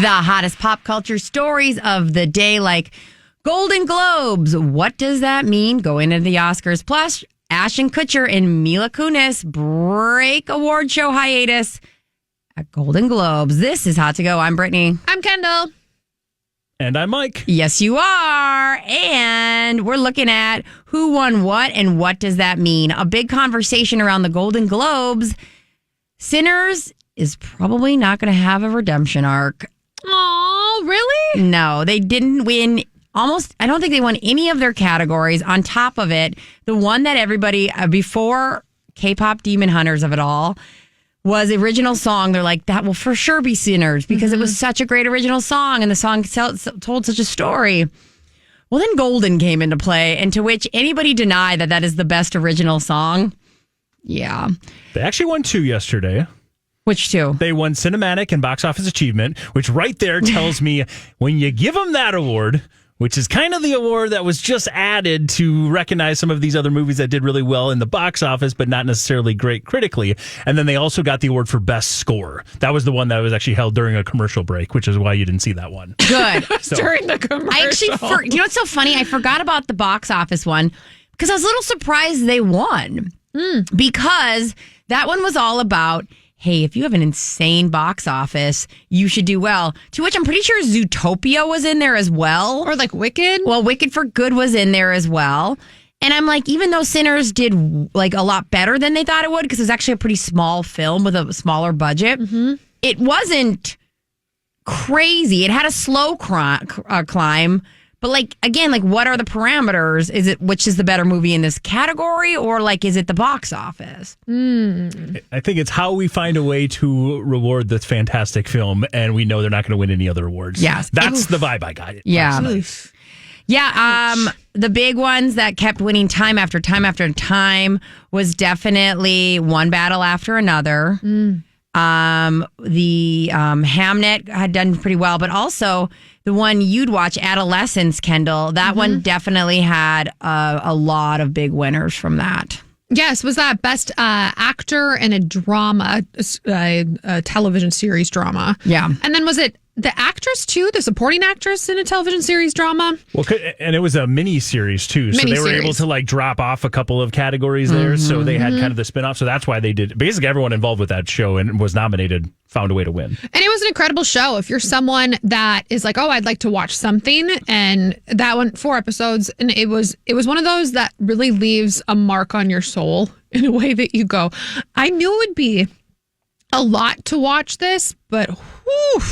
The hottest pop culture stories of the day, like Golden Globes. What does that mean? Going into the Oscars. Plus, Ashton Kutcher and Mila Kunis break award show hiatus at Golden Globes. This is Hot to Go. I'm Brittany. I'm Kendall. And I'm Mike. Yes, you are. And we're looking at who won what and what does that mean. A big conversation around the Golden Globes. Sinners is probably not going to have a redemption arc. Oh, really? No, they didn't win I don't think they won any of their categories. On top of it, the one that everybody, before K-pop Demon Hunters of it all, was original song. They're like, that will for sure be Sinners because it was such a great original song and the song told such a story. Well, then Golden came into play, and to which anybody deny that is the best original song? Yeah. They actually won 2 yesterday. Which 2? They won Cinematic and Box Office Achievement, which right there tells me when you give them that award, which is kind of the award that was just added to recognize some of these other movies that did really well in the box office, but not necessarily great critically. And then they also got the award for Best Score. That was the one that was actually held during a commercial break, which is why you didn't see that one. Good. During the commercial. I actually, you know what's so funny? I forgot about the box office one because I was a little surprised they won because that one was all about, hey, if you have an insane box office, you should do well. To which I'm pretty sure Zootopia was in there as well. Or like Wicked. Well, Wicked for Good was in there as well. And I'm like, even though Sinners did like a lot better than they thought it would, because it was actually a pretty small film with a smaller budget, it wasn't crazy. It had a slow climb. But like, again, like what are the parameters? Is it which is the better movie in this category, or like is it the box office? I think it's how we find a way to reward this fantastic film, and we know they're not going to win any other awards. Yes. That's the vibe I got. Yeah. Yeah, the big ones that kept winning time after time after time was definitely One Battle After Another. The Hamnet had done pretty well, but also the one you'd watch, Adolescence, Kendall, that one definitely had a lot of big winners from that. Yes, was that best actor in a drama, a television series drama. Yeah. And then was it the actress too, the supporting actress in a television series drama? Well, and it was a mini series too, so they were able to like drop off a couple of categories there. So they had kind of the spinoff. So that's why they did. Basically, everyone involved with that show and was nominated found a way to win. And it was an incredible show. If you're someone that is like, oh, I'd like to watch something, and that one 4 episodes, and it was one of those that really leaves a mark on your soul in a way that you go, I knew it would be a lot to watch this, but whew.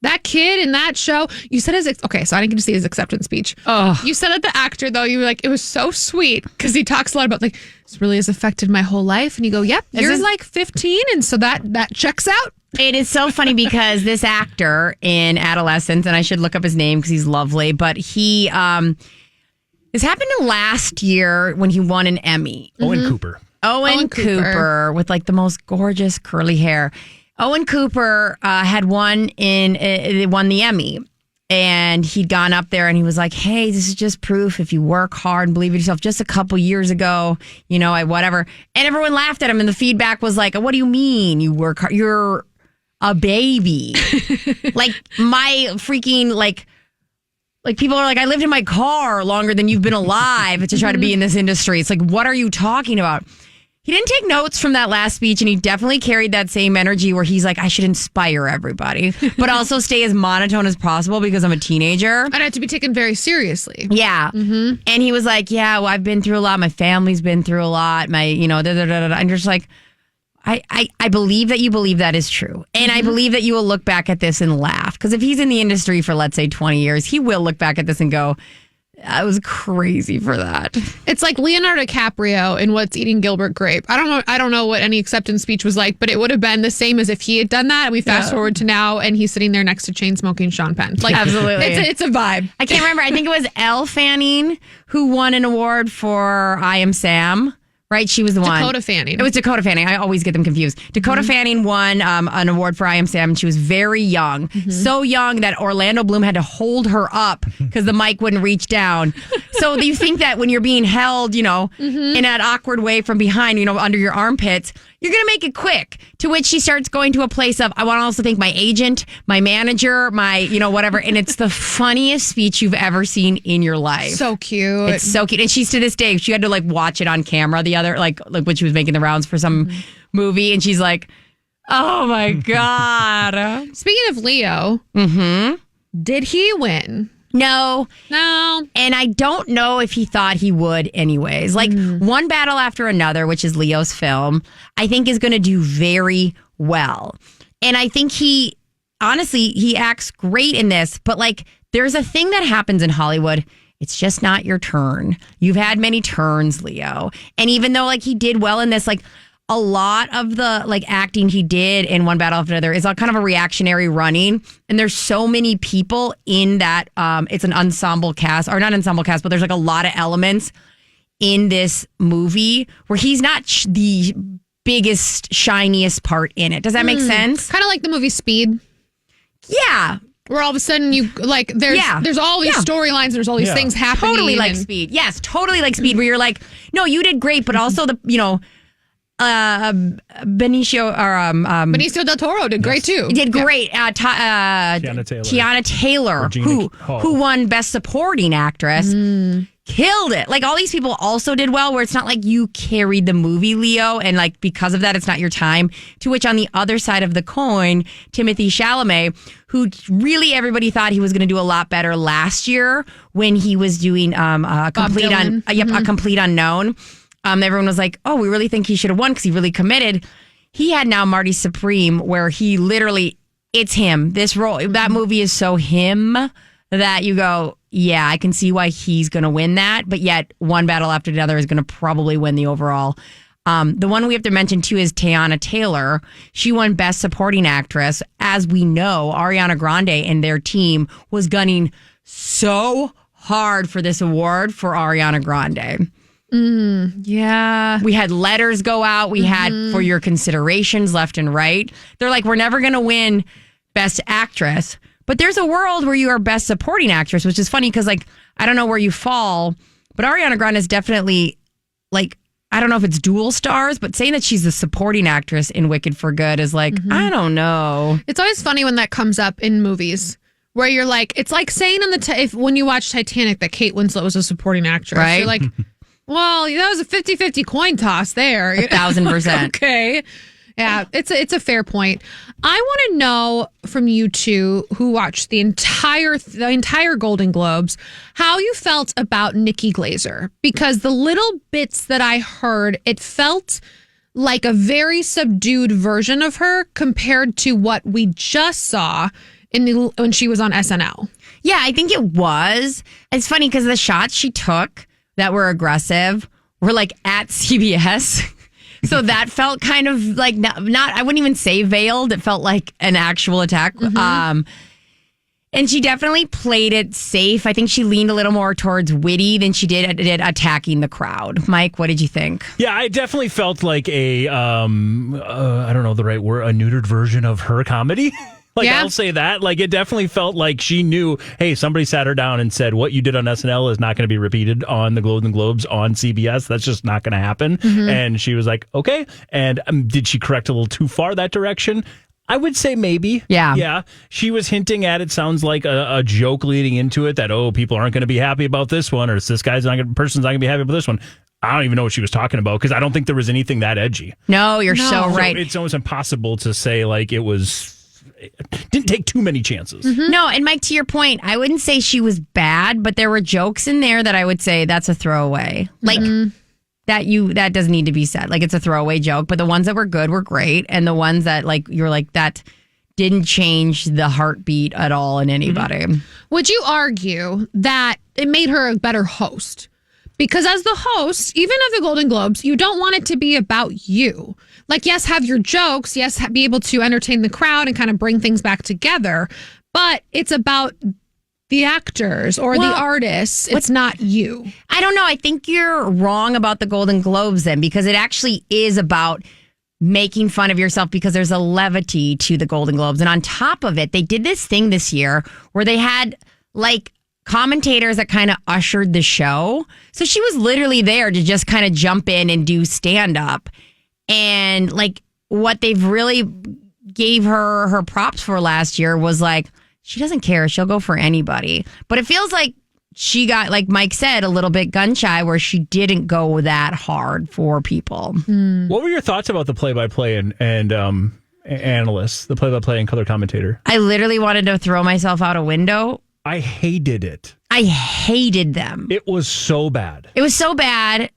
That kid in that show, you said okay, so I didn't get to see his acceptance speech. Oh. You said it, the actor, though, you were like, it was so sweet because he talks a lot about like, this really has affected my whole life. And you go, yep, you're like 15. And so that checks out. It is so funny because this actor in Adolescence, and I should look up his name because he's lovely, but he, this happened last year when he won an Emmy. Owen Cooper. Owen Cooper with like the most gorgeous curly hair. Owen Cooper had won the Emmy, and he'd gone up there and he was like, hey, this is just proof if you work hard and believe in yourself. Just a couple years ago, whatever. And everyone laughed at him, and the feedback was like, what do you mean you work hard? You're a baby. Like my freaking like people are like, I lived in my car longer than you've been alive to try to be in this industry. It's like, what are you talking about? He didn't take notes from that last speech, and he definitely carried that same energy where he's like, I should inspire everybody, but also stay as monotone as possible because I'm a teenager. And I have to be taken very seriously. Yeah. And he was like, yeah, well, I've been through a lot. My family's been through a lot. And you're just like, I believe that you believe that is true. And I believe that you will look back at this and laugh. Because if he's in the industry for, let's say, 20 years, he will look back at this and go, I was crazy for that. It's like Leonardo DiCaprio in What's Eating Gilbert Grape. I don't know what any acceptance speech was like, but it would have been the same as if he had done that. And we fast forward to now, and he's sitting there next to chain smoking Sean Penn. Like, absolutely, it's a vibe. I can't remember. I think it was Elle Fanning who won an award for I Am Sam right? She was the one. Dakota Fanning. It was Dakota Fanning. I always get them confused. Dakota Fanning won an award for I Am Sam. She was very young. So young that Orlando Bloom had to hold her up because the mic wouldn't reach down. So you think that when you're being held, in that awkward way from behind, under your armpits, you're going to make it quick. To which she starts going to a place of, I want to also thank my agent, my manager, my, whatever. And it's the funniest speech you've ever seen in your life. So cute. It's so cute. And she's to this day, she had to watch it on camera the other, like when she was making the rounds for some movie. And she's like, oh my God. Speaking of Leo, did he win? No. And I don't know if he thought he would anyways. One Battle After Another, which is Leo's film, I think is going to do very well. And I think he acts great in this. But there's a thing that happens in Hollywood. It's just not your turn. You've had many turns, Leo. And even though he did well in this, a lot of the acting he did in One Battle After Another is kind of a reactionary running. And there's so many people in that. It's an ensemble cast, or not ensemble cast, but there's a lot of elements in this movie where he's not the biggest, shiniest part in it. Does that make sense? Kind of like the movie Speed. Yeah. Where all of a sudden there's all these storylines, there's all these things happening. Totally like Speed. Yes, totally like Speed, where you're no, you did great, but also Benicio del Toro did great too. He did great. Tiana Taylor, who won Best Supporting Actress, killed it. All these people also did well, where it's not you carried the movie, Leo, and because of that, it's not your time. To which on the other side of the coin, Timothée Chalamet, who really everybody thought he was going to do a lot better last year when he was doing a Complete Unknown. Everyone was like, oh, we really think he should have won because he really committed. He had now Marty Supreme, where he literally, it's him. This role, that movie is so him that you go, yeah, I can see why he's going to win that. But yet, One Battle After Another is going to probably win the overall. The one we have to mention, too, is Tiana Taylor. She won Best Supporting Actress. As we know, Ariana Grande and their team was gunning so hard for this award for Ariana Grande. Yeah. We had letters go out. We had for your considerations left and right. They're we're never going to win Best Actress. But there's a world where you are Best Supporting Actress, which is funny because, I don't know where you fall, but Ariana Grande is definitely, I don't know if it's dual stars, but saying that she's the supporting actress in Wicked for Good is I don't know. It's always funny when that comes up in movies where you're it's like saying when you watch Titanic that Kate Winslet was a supporting actress. Right? You're well, that was a 50-50 coin toss there. 1,000%. Okay. Yeah, it's a fair point. I want to know from you two who watched the entire Golden Globes how you felt about Nikki Glaser, because the little bits that I heard, it felt like a very subdued version of her compared to what we just saw when she was on SNL. Yeah, I think it was. It's funny because the shots she took that were aggressive were at CBS. So that felt kind of not I wouldn't even say veiled. It felt like an actual attack. And she definitely played it safe. I think she leaned a little more towards witty than she did attacking the crowd. Mike, what did you think? Yeah, I definitely felt like I don't know the right word, a neutered version of her comedy. I'll say that. It definitely felt like she knew, hey, somebody sat her down and said, what you did on SNL is not going to be repeated on the Golden Globes on CBS. That's just not going to happen. And she was like, okay. And did she correct a little too far that direction? I would say maybe. Yeah. Yeah. She was hinting at it. Sounds like a joke leading into it that, people aren't going to be happy about this one, or this person's not going to be happy about this one. I don't even know what she was talking about because I don't think there was anything that edgy. No, you're so right. So it's almost impossible to say it didn't take too many chances. No, and Mike, to your point, I wouldn't say she was bad, but there were jokes in there that I would say that's a throwaway. That doesn't need to be said. It's a throwaway joke, but the ones that were good were great, and the ones that you're that didn't change the heartbeat at all in anybody. Would you argue that it made her a better host? Because as the host, even of the Golden Globes, you don't want it to be about you. Yes, have your jokes. Yes, be able to entertain the crowd and kind of bring things back together. But it's about the actors or the artists. It's not you. I don't know. I think you're wrong about the Golden Globes then, because it actually is about making fun of yourself, because there's a levity to the Golden Globes. And on top of it, they did this thing this year where they had like commentators that kind of ushered the show. So she was literally there to just kind of jump in and do stand up. And like what they've really gave her props for last year was like, she doesn't care. She'll go for anybody. But it feels like she got, like Mike said, a little bit gun shy where she didn't go that hard for people. What were your thoughts about the play-by-play and analysts, the play-by-play and color commentator? I literally wanted to throw myself out a window. I hated it. I hated them. It was so bad. It was so bad.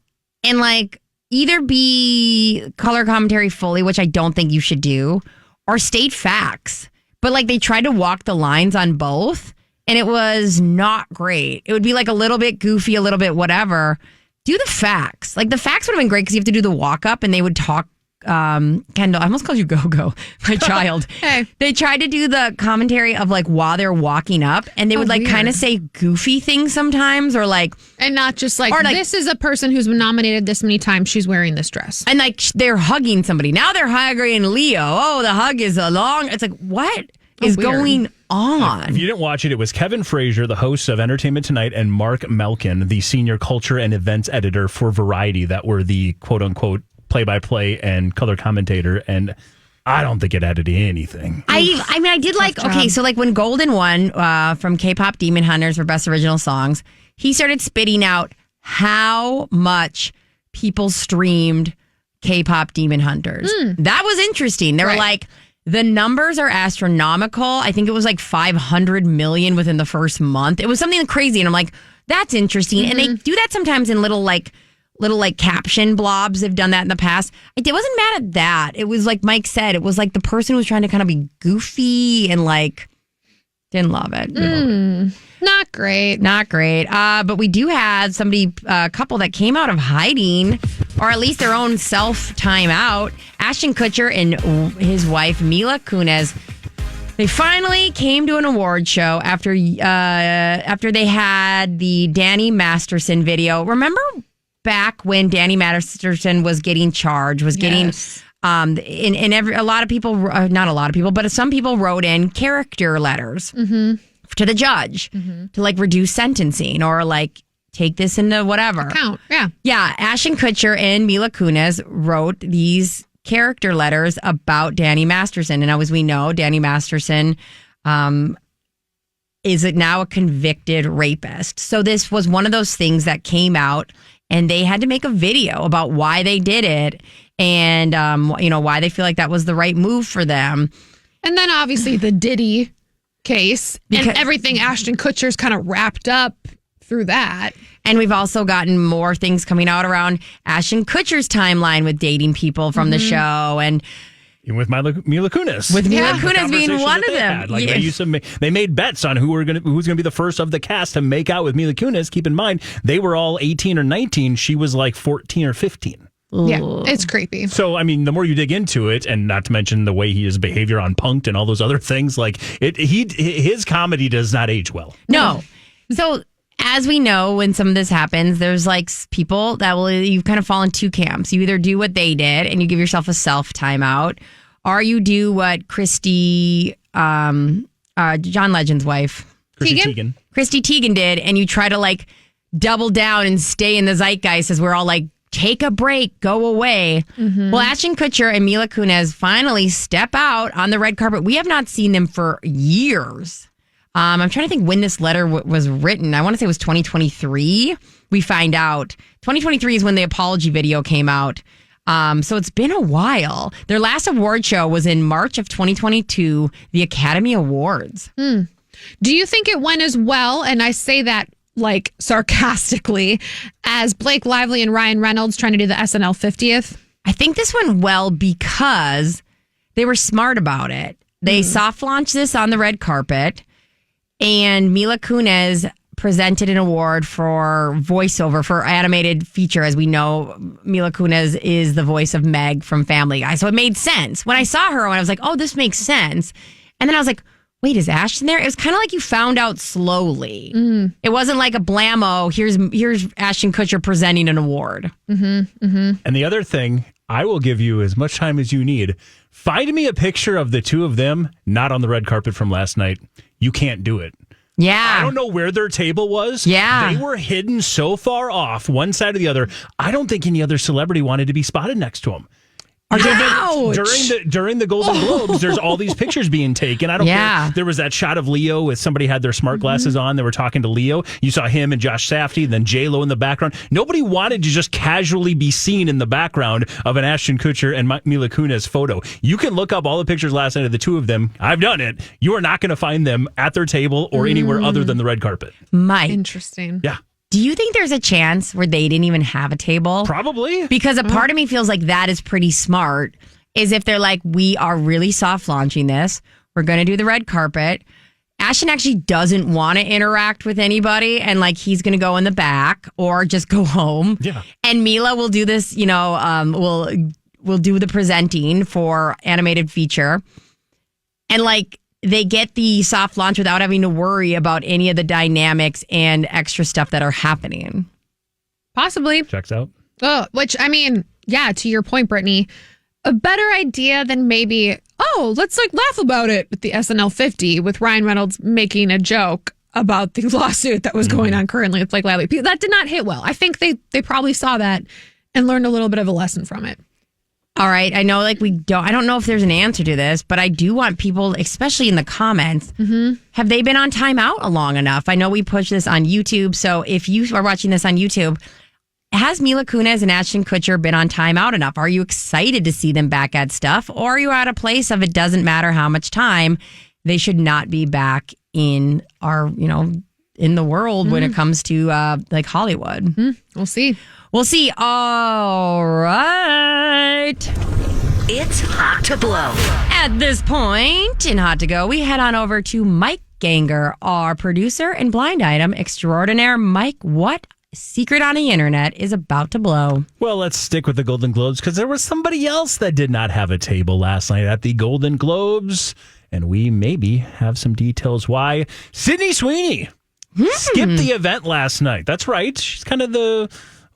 And like, either be color commentary fully, which I don't think you should do, or state facts. But like, they tried to walk the lines on both, and it was not great. It would be like a little bit goofy, a little bit whatever. Do the facts. Like, the facts would have been great because you have to do the walk up, and they would talk. Kendall, I almost called you Go-Go, my child. Hey. They tried to do the commentary of like while they're walking up, and they would like kind of say goofy things sometimes, or like, and not just like, this is a person who's been nominated this many times. She's wearing this dress, and like they're hugging somebody. Now they're hugging Leo. Oh, the hug is long. It's like, what is going on? If you didn't watch it, it was Kevin Frazier, the host of Entertainment Tonight, and Mark Melkin, the senior culture and events editor for Variety, that were the quote unquote play-by-play and color commentator, and I don't think it added anything. I mean, I did like, okay, so like when Golden won from K-Pop Demon Hunters for Best Original Songs, he started spitting out how much people streamed K-Pop Demon Hunters. That was interesting. They were like, the numbers are astronomical. I think it was like 500 million within the first month. It was something crazy, and I'm like, that's interesting. And they do that sometimes in little caption blobs. They've done that in the past. I wasn't mad at that. It was like Mike said, it was like the person was trying to kind of be goofy and like didn't love it. Not great. Not great. But we do have a couple that came out of hiding, or at least their own self time out. Ashton Kutcher and his wife Mila Kunis. They finally came to an award show after they had the Danny Masterson video. Remember back when Danny Masterson was getting charged, was getting, a lot of people, not a lot of people, but some people wrote in character letters to the judge to like reduce sentencing or like take this into whatever. Count, yeah. Yeah, Ashton Kutcher and Mila Kunis wrote these character letters about Danny Masterson. And as we know, Danny Masterson is now a convicted rapist. So this was one of those things that came out, and they had to make a video about why they did it and, why they feel like that was the right move for them. And then obviously the Diddy case and everything Ashton Kutcher's kind of wrapped up through that. And we've also gotten more things coming out around Ashton Kutcher's timeline with dating people from the show, and even with Mila Kunis. With Mila Kunis being one of them. Like they made bets on who's going to be the first of the cast to make out with Mila Kunis. Keep in mind, they were all 18 or 19. She was like 14 or 15. Yeah, it's creepy. So, I mean, the more you dig into it, and not to mention the way his behavior on Punk'd and all those other things, like his comedy does not age well. No. So, as we know, when some of this happens, there's like people that you kind of fall in two camps. You either do what they did and you give yourself a self timeout, or you do what John Legend's wife, Chrissy Teigen did, and you try to like double down and stay in the zeitgeist as we're all like, take a break, go away. Well, Ashton Kutcher and Mila Kunis finally step out on the red carpet. We have not seen them for years. I'm trying to think when this letter was written. I want to say it was 2023. We find out 2023 is when the apology video came out. So it's been a while. Their last award show was in March of 2022, the Academy Awards. Do you think it went as well? And I say that like sarcastically, as Blake Lively and Ryan Reynolds trying to do the SNL 50th? I think this went well because they were smart about it. They soft launched this on the red carpet, and Mila Kunis presented an award for voiceover for animated feature. As we know, Mila Kunis is the voice of Meg from Family Guy. So it made sense. When I saw her, I was like, oh, this makes sense. And then I was like, wait, is Ashton there? It was kind of like you found out slowly. It wasn't like a blammo. Here's Ashton Kutcher presenting an award. And the other thing, I will give you as much time as you need. Find me a picture of the two of them not on the red carpet from last night. You can't do it. Yeah. I don't know where their table was. Yeah. They were hidden so far off one side or the other. I don't think any other celebrity wanted to be spotted next to them. During the Golden Globes, there's all these pictures being taken. I don't care. There was that shot of Leo with somebody had their smart glasses on. They were talking to Leo. You saw him and Josh Safdie, and then J-Lo in the background. Nobody wanted to just casually be seen in the background of an Ashton Kutcher and Mila Kunis photo. You can look up all the pictures last night of the two of them. I've done it. You are not going to find them at their table or anywhere other than the red carpet. Mike. Interesting. Yeah. Do you think there's a chance where they didn't even have a table? Probably. Because a part of me feels like that is pretty smart, is if they're like, we are really soft launching this. We're going to do the red carpet. Ashton actually doesn't want to interact with anybody, and like he's going to go in the back or just go home. Yeah. And Mila will do this, we'll do the presenting for animated feature. And like, they get the soft launch without having to worry about any of the dynamics and extra stuff that are happening. Possibly. Checks out. Oh, which, I mean, yeah, to your point, Brittany, a better idea than maybe, let's like laugh about it with the SNL 50 with Ryan Reynolds making a joke about the lawsuit that was going on currently with Blake Lively. That did not hit well. I think they probably saw that and learned a little bit of a lesson from it. All right. I know I don't know if there's an answer to this, but I do want people, especially in the comments, have they been on timeout long enough? I know we push this on YouTube. So if you are watching this on YouTube, has Mila Kunis and Ashton Kutcher been on timeout enough? Are you excited to see them back at stuff? Or are you at a place of it doesn't matter how much time, they should not be back in our, in the world when it comes to like Hollywood? We'll see. We'll see. All right. It's Hot to Blow. At this point in Hot to Go, we head on over to Mike Ganger, our producer and blind item extraordinaire. Mike, what secret on the internet is about to blow? Well, let's stick with the Golden Globes because there was somebody else that did not have a table last night at the Golden Globes, and we maybe have some details why. Sydney Sweeney skipped the event last night. That's right. She's kind of the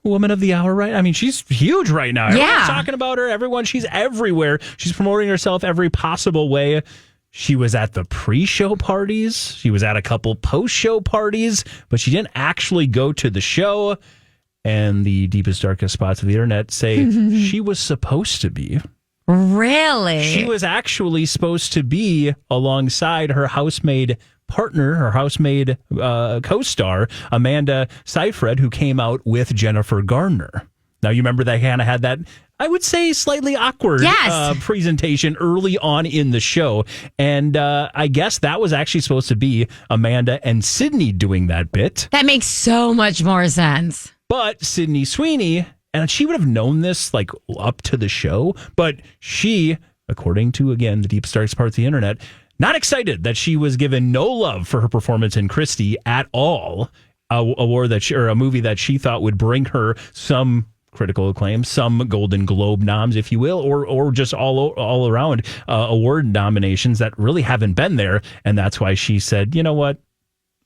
woman of the hour, right? I mean, she's huge right now. Everyone's talking about her. She's everywhere. She's promoting herself every possible way. She was at the pre-show parties. She was at a couple post-show parties, but she didn't actually go to the show. And the deepest, darkest spots of the internet say she was supposed to be. Really? She was actually supposed to be alongside her housemaid partner, her housemaid co-star, Amanda Seyfried, who came out with Jennifer Garner. Now, you remember they kind of had that, I would say, slightly awkward presentation early on in the show. And I guess that was actually supposed to be Amanda and Sydney doing that bit. That makes so much more sense. But Sydney Sweeney, and she would have known this like up to the show, but she, according to, again, the deep darkest parts of the internet, not excited that she was given no love for her performance in Christie at all. A movie that she thought would bring her some critical acclaim, some Golden Globe noms, if you will, or just all around award nominations that really haven't been there. And that's why she said, you know what?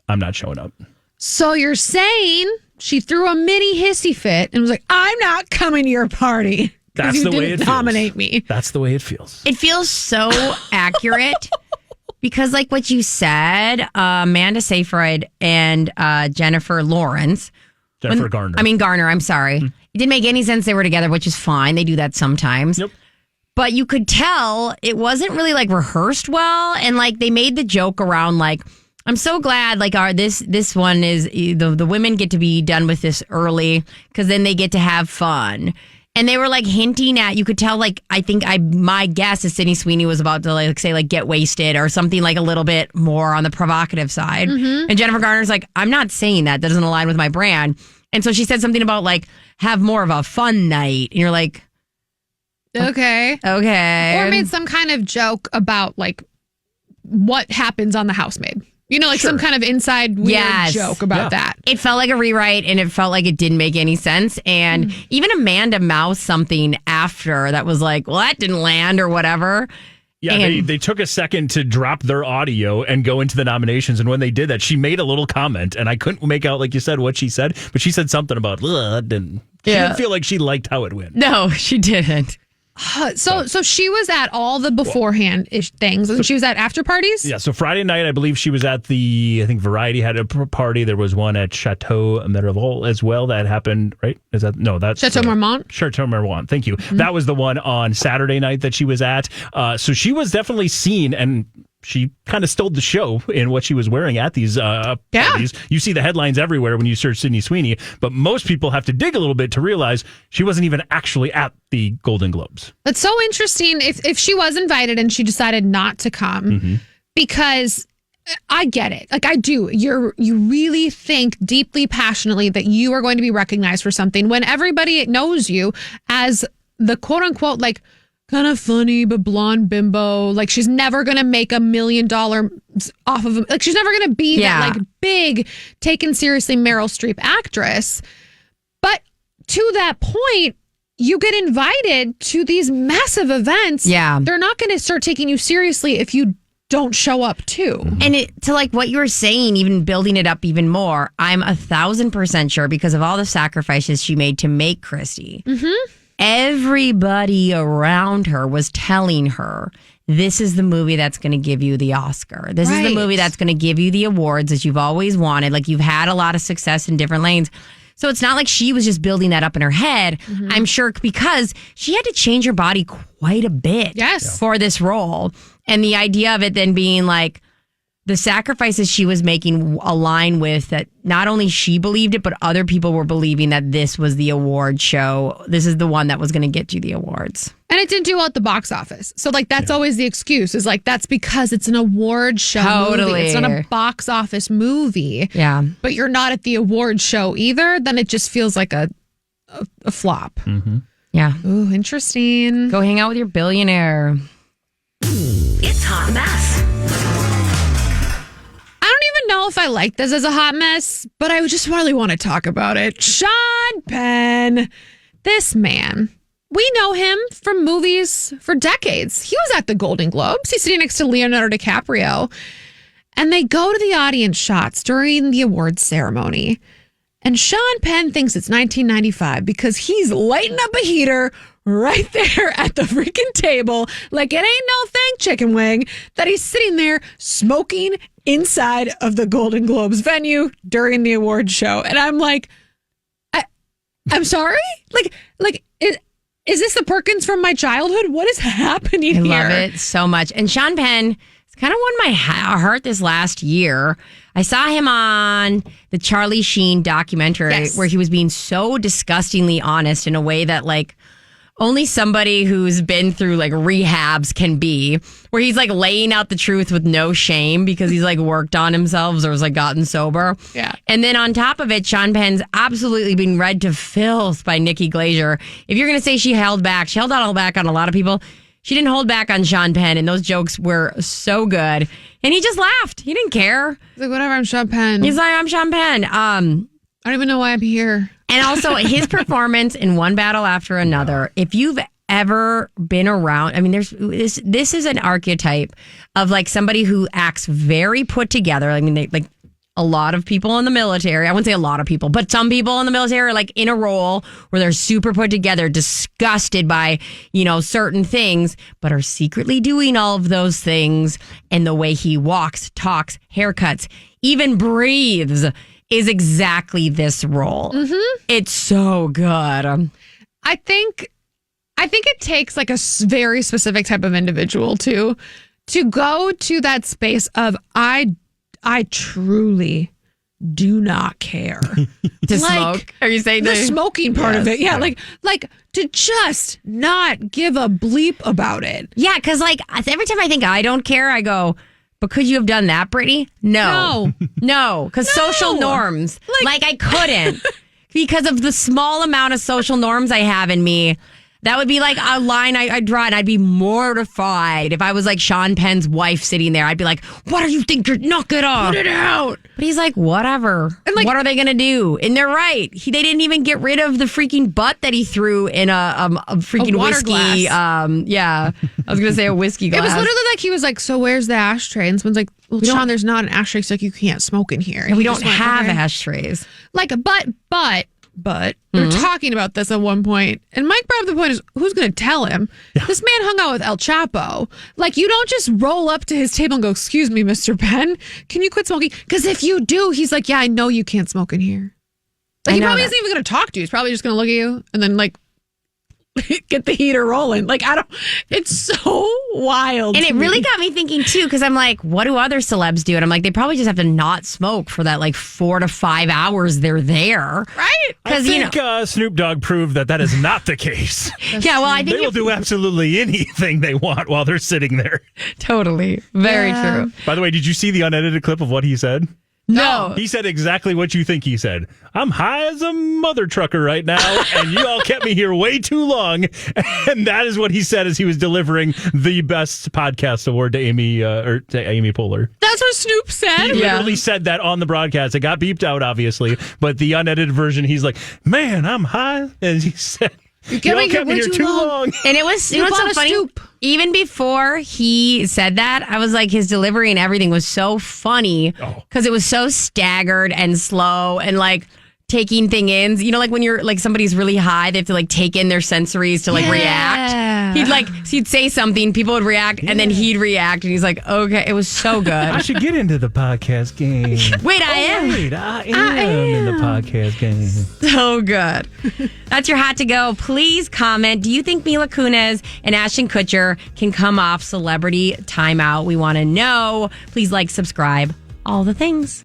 I'm not showing up. So you're saying she threw a mini hissy fit and was like, I'm not coming to your party. That's the way it feels. Nominate me. That's the way it feels. It feels so accurate. Because like what you said, Amanda Seyfried and Jennifer Garner, I'm sorry. It didn't make any sense they were together, which is fine. They do that sometimes. Yep. But you could tell it wasn't really like rehearsed well. And like they made the joke around like, I'm so glad like this one is the women get to be done with this early because then they get to have fun. And they were like hinting at, you could tell, like, my guess is Sydney Sweeney was about to like say, like, get wasted or something like a little bit more on the provocative side. And Jennifer Garner's like, I'm not saying that. That doesn't align with my brand. And so she said something about like, have more of a fun night. And you're like, okay. Or made some kind of joke about like what happens on the housemaid. You know, like some kind of inside weird joke about that. It felt like a rewrite and it felt like it didn't make any sense. And even Amanda mouthed something after that was like, well, that didn't land or whatever. Yeah, And- they took a second to drop their audio and go into the nominations. And when they did that, she made a little comment, and I couldn't make out, like you said, what she said, but she said something about, she didn't feel like she liked how it went. No, she didn't. So she was at all the beforehand-ish things, and she was at after parties? Yeah, so Friday night, I believe she was at I think Variety had a party. There was one at Chateau Miraval as well that happened, right? That's Chateau Marmont? Chateau Marmont, thank you. Mm-hmm. That was the one on Saturday night that she was at. So she was definitely seen, and she kind of stole the show in what she was wearing at these parties. You see the headlines everywhere when you search Sydney Sweeney, but most people have to dig a little bit to realize she wasn't even actually at the Golden Globes. That's so interesting if she was invited and she decided not to come, because I get it. Like, I do. You really think deeply, passionately that you are going to be recognized for something when everybody knows you as the quote unquote, like, kind of funny but blonde bimbo. Like, she's never gonna make $1 million off of him. Like, she's never gonna be that like big, taken seriously Meryl Streep actress. But to that point, you get invited to these massive events. Yeah, they're not gonna start taking you seriously if you don't show up too. And to like what you were saying, even building it up even more, I'm 1,000% sure because of all the sacrifices she made to make Christy. Everybody around her was telling her, this is the movie that's going to give you the Oscar. This is the movie that's going to give you the awards that you've always wanted. Like, you've had a lot of success in different lanes. So it's not like she was just building that up in her head. I'm sure because she had to change her body quite a bit for this role. And the idea of it then being like, the sacrifices she was making align with that not only she believed it, but other people were believing that this was the award show. This is the one that was going to get you the awards. And it didn't do well at the box office. So, like, that's always the excuse is like, that's because it's an award show movie. It's not a box office movie. Yeah. But you're not at the award show either. Then it just feels like a flop. Yeah. Ooh, interesting. Go hang out with your billionaire. It's Hot Mess. I don't even know if I like this as a hot mess, but I just really want to talk about it. Sean Penn, this man, we know him from movies for decades. He was at the Golden Globes. He's sitting next to Leonardo DiCaprio. And they go to the audience shots during the awards ceremony. And Sean Penn thinks it's 1995 because he's lighting up a heater right there at the freaking table like it ain't no thing, chicken wing, that he's sitting there smoking inside of the Golden Globes venue during the awards show. And I'm like, I'm sorry? Like, is this the Perkins from my childhood? What is happening here? I love it so much. And Sean Penn kind of won my heart this last year. I saw him on the Charlie Sheen documentary where he was being so disgustingly honest in a way that, like, only somebody who's been through like rehabs can be, where he's like laying out the truth with no shame because he's like worked on himself or has like gotten sober. Yeah. And then on top of it, Sean Penn's absolutely being read to filth by Nikki Glaser. If you're going to say she held back on a lot of people. She didn't hold back on Sean Penn, and those jokes were so good. And he just laughed. He didn't care. He's like, whatever, I'm Sean Penn. He's like, I'm Sean Penn. I don't even know why I'm here. And also his performance in One Battle After Another. If you've ever been around, I mean, this is an archetype of like somebody who acts very put together. I mean, they like a lot of people in the military. I wouldn't say a lot of people, but some people in the military are like in a role where they're super put together, disgusted by, certain things, but are secretly doing all of those things. And the way he walks, talks, haircuts, even breathes is exactly this role. Mm-hmm. It's so good. I think it takes like a very specific type of individual to go to that space of I truly do not care to smoke. Are you saying the smoking part of it? Yeah, like to just not give a bleep about it. Yeah, because like every time I think I don't care, I go, but could you have done that, Brittany? No, because social norms. Like I couldn't because of the small amount of social norms I have in me. That would be like a line I'd draw, and I'd be mortified if I was like Sean Penn's wife sitting there. I'd be like, "What do you think? Knock it off! Put it out." But he's like, "Whatever." And like, what are they gonna do? And they're right. They didn't even get rid of the freaking butt that he threw in a freaking water whiskey. glass. Yeah, I was gonna say a whiskey glass. It was literally like he was like, "So where's the ashtray?" And someone's like, "Well, Sean, there's not an ashtray. So like you can't smoke in here." And we don't have ashtrays. Like, but we were talking about this at one point, and Mike brought up the point is, who's going to tell him? Yeah. This man hung out with El Chapo. Like, you don't just roll up to his table and go, "Excuse me, Mr. Penn, can you quit smoking?" Because if you do, he's like, "Yeah, I know you can't smoke in here." Like, he probably isn't even going to talk to you. He's probably just going to look at you and then like get the heater rolling. Like, it's so wild. And it really got me thinking too, because I'm like, what do other celebs do? And I'm like, they probably just have to not smoke for that like 4 to 5 hours they're there. Right? I think Snoop Dogg proved that is not the case. Yeah, well, I think they will do absolutely anything they want while they're sitting there. Totally. Very true. By the way, did you see the unedited clip of what he said? No. He said exactly what you think he said. "I'm high as a mother trucker right now, and you all kept me here way too long." And that is what he said as he was delivering the Best Podcast Award to Amy Poehler. That's what Snoop said? He literally said that on the broadcast. It got beeped out, obviously, but the unedited version, he's like, "Man, I'm high." And he said, "You all kept me here too long." And it was so funny. Stoop. Even before he said that, I was like, his delivery and everything was so funny because it was so staggered and slow and like taking things in. You know, like when you're like somebody's really high, they have to like take in their sensories to like react. He'd say something, people would react, and then he'd react, and he's like, "Okay." It was so good. I should get into the podcast game. Wait, I am in the podcast game. So good. That's your hot to go. Please comment. Do you think Mila Kunis and Ashton Kutcher can come off Celebrity Timeout? We want to know. Please like, subscribe, all the things.